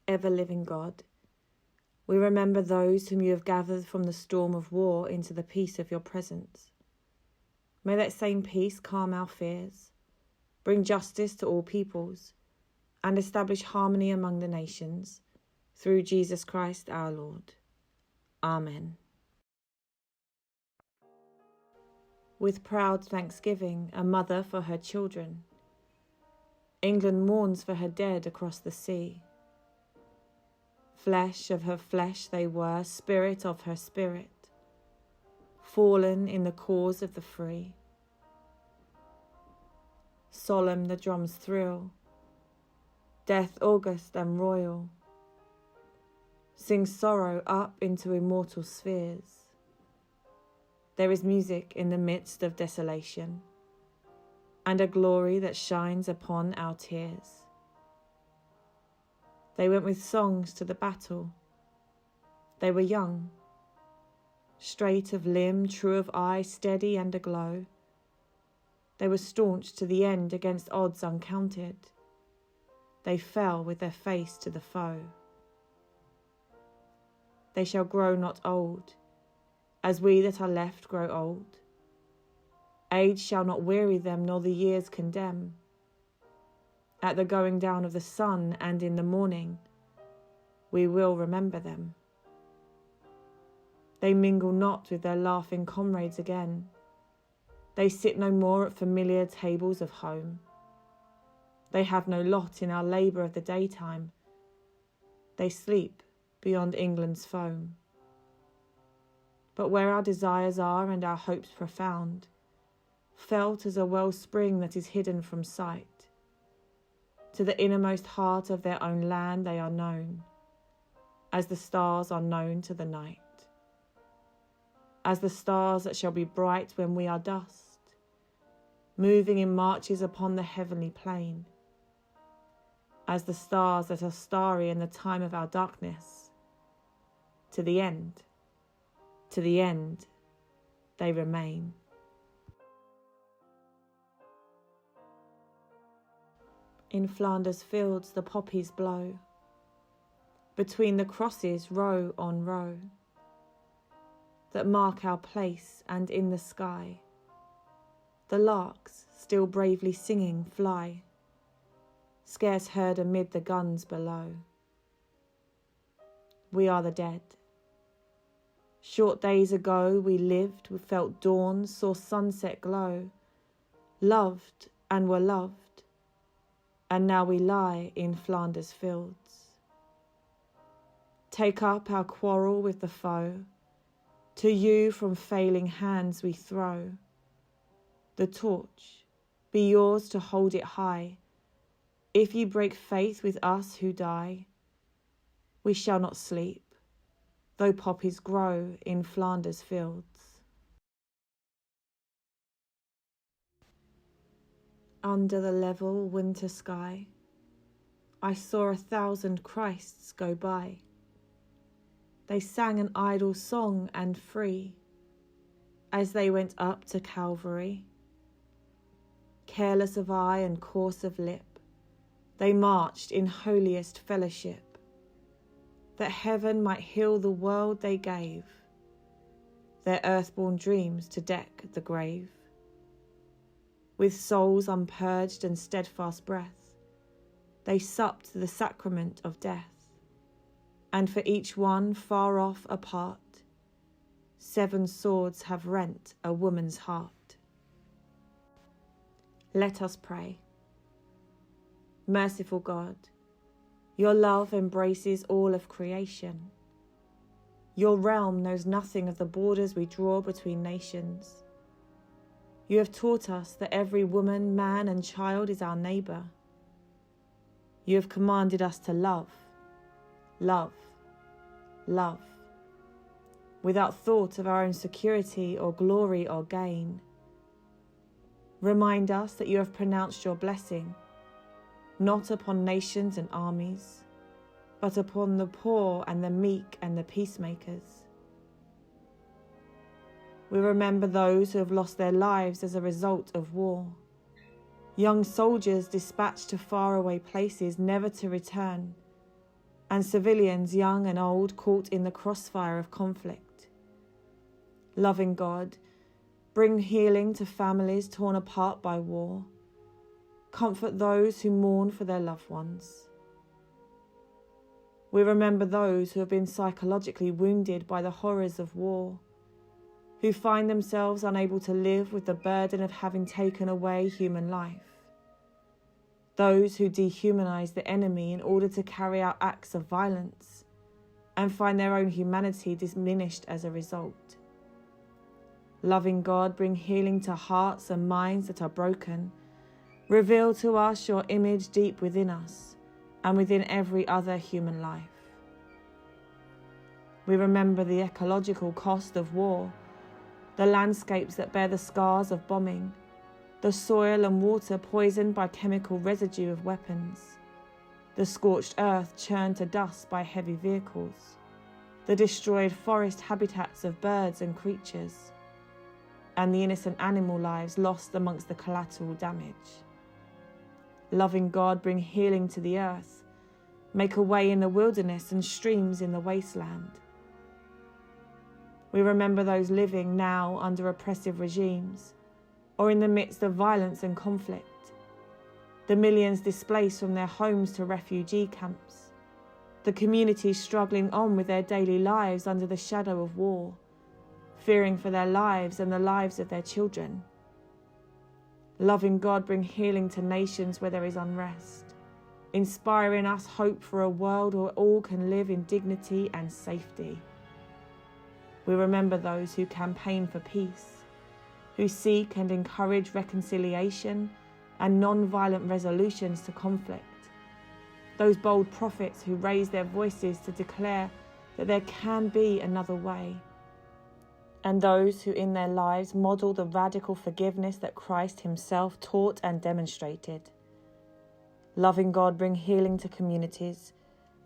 ever-living God, we remember those whom you have gathered from the storm of war into the peace of your presence. May that same peace calm our fears, bring justice to all peoples, and establish harmony among the nations, through Jesus Christ our Lord. Amen. With proud thanksgiving, a mother for her children, England mourns for her dead across the sea. Flesh of her flesh they were, spirit of her spirit, fallen in the cause of the free. Solemn the drum's thrill, death august and royal, sings sorrow up into immortal spheres. There is music in the midst of desolation, and a glory that shines upon our tears. They went with songs to the battle. They were young, straight of limb, true of eye, steady and aglow. They were staunch to the end against odds uncounted. They fell with their face to the foe. They shall grow not old, as we that are left grow old. Age shall not weary them, nor the years condemn. At the going down of the sun and in the morning, we will remember them. They mingle not with their laughing comrades again. They sit no more at familiar tables of home. They have no lot in our labour of the daytime. They sleep beyond England's foam. But where our desires are and our hopes profound, felt as a wellspring that is hidden from sight, to the innermost heart of their own land they are known, as the stars are known to the night, as the stars that shall be bright when we are dust, moving in marches upon the heavenly plain, as the stars that are starry in the time of our darkness. To the end they remain. In Flanders fields the poppies blow, between the crosses row on row, that mark our place, and in the sky the larks, still bravely singing, fly, scarce heard amid the guns below. We are the dead. Short days ago we lived, we felt dawn, saw sunset glow, loved and were loved. And now we lie in Flanders fields. Take up our quarrel with the foe, to you from failing hands we throw. The torch, be yours to hold it high. If you break faith with us who die, we shall not sleep, though poppies grow in Flanders fields. Under the level winter sky, I saw 1,000 Christs go by. They sang an idle song and free, as they went up to Calvary. Careless of eye and coarse of lip, they marched in holiest fellowship, that heaven might heal the world they gave, their earthborn dreams to deck the grave. With souls unpurged and steadfast breath, they supped the sacrament of death, and for each one far off apart, 7 swords have rent a woman's heart. Let us pray. Merciful God, your love embraces all of creation. Your realm knows nothing of the borders we draw between nations. You have taught us that every woman, man, and child is our neighbour. You have commanded us to love, love, love, without thought of our own security or glory or gain. Remind us that you have pronounced your blessing, not upon nations and armies, but upon the poor and the meek and the peacemakers. We remember those who have lost their lives as a result of war, young soldiers dispatched to faraway places never to return, and civilians, young and old, caught in the crossfire of conflict. Loving God, bring healing to families torn apart by war. Comfort those who mourn for their loved ones. We remember those who have been psychologically wounded by the horrors of war, who find themselves unable to live with the burden of having taken away human life. Those who dehumanize the enemy in order to carry out acts of violence and find their own humanity diminished as a result. Loving God, bring healing to hearts and minds that are broken. Reveal to us your image deep within us and within every other human life. We remember the ecological cost of war, the landscapes that bear the scars of bombing, the soil and water poisoned by chemical residue of weapons, the scorched earth churned to dust by heavy vehicles, the destroyed forest habitats of birds and creatures, and the innocent animal lives lost amongst the collateral damage. Loving God, bring healing to the earth, make a way in the wilderness and streams in the wasteland. We remember those living now under oppressive regimes, or in the midst of violence and conflict, the millions displaced from their homes to refugee camps, the communities struggling on with their daily lives under the shadow of war, fearing for their lives and the lives of their children. Loving God, bring healing to nations where there is unrest, inspiring us hope for a world where all can live in dignity and safety. We remember those who campaign for peace, who seek and encourage reconciliation and non-violent resolutions to conflict. Those bold prophets who raise their voices to declare that there can be another way. And those who in their lives model the radical forgiveness that Christ himself taught and demonstrated. Loving God, bring healing to communities,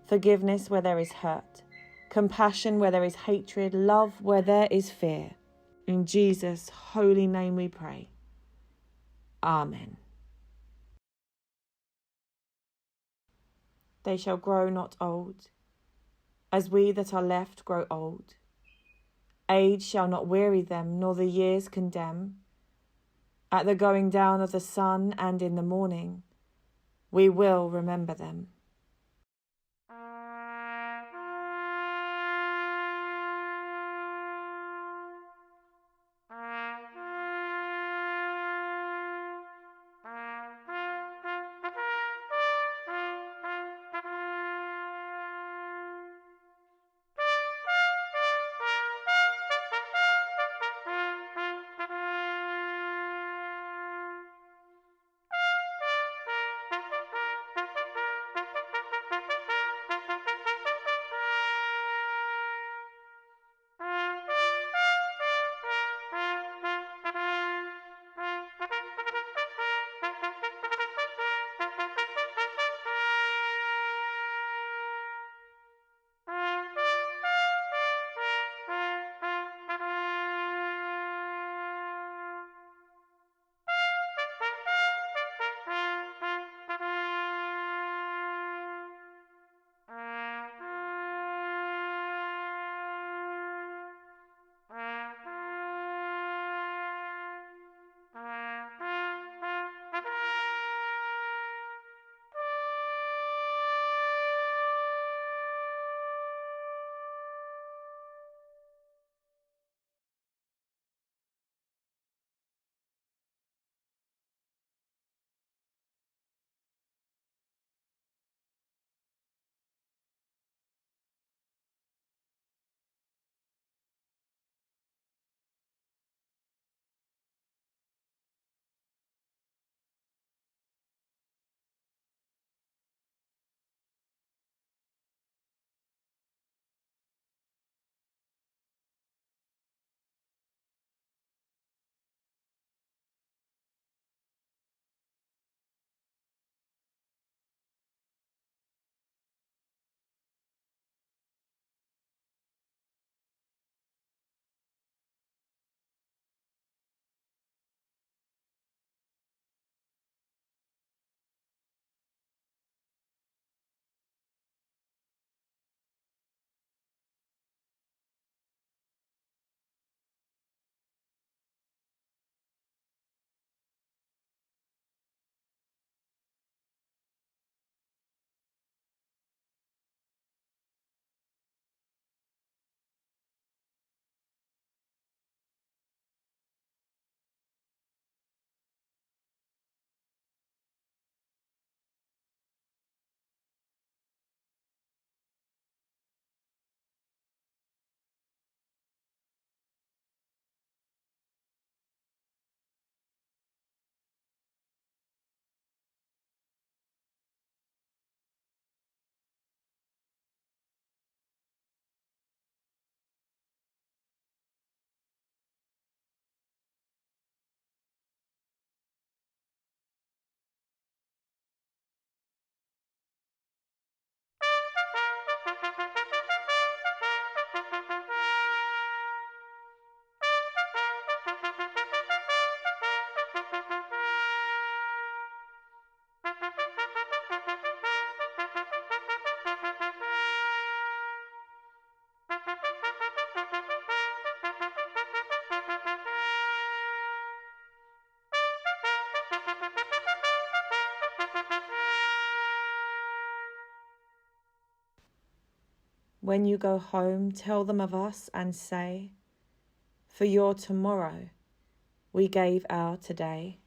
forgiveness where there is hurt, compassion where there is hatred, love where there is fear. In Jesus' holy name we pray. Amen. They shall grow not old, as we that are left grow old. Age shall not weary them, nor the years condemn. At the going down of the sun and in the morning, we will remember them. When you go home, tell them of us and say, for your tomorrow we gave our today.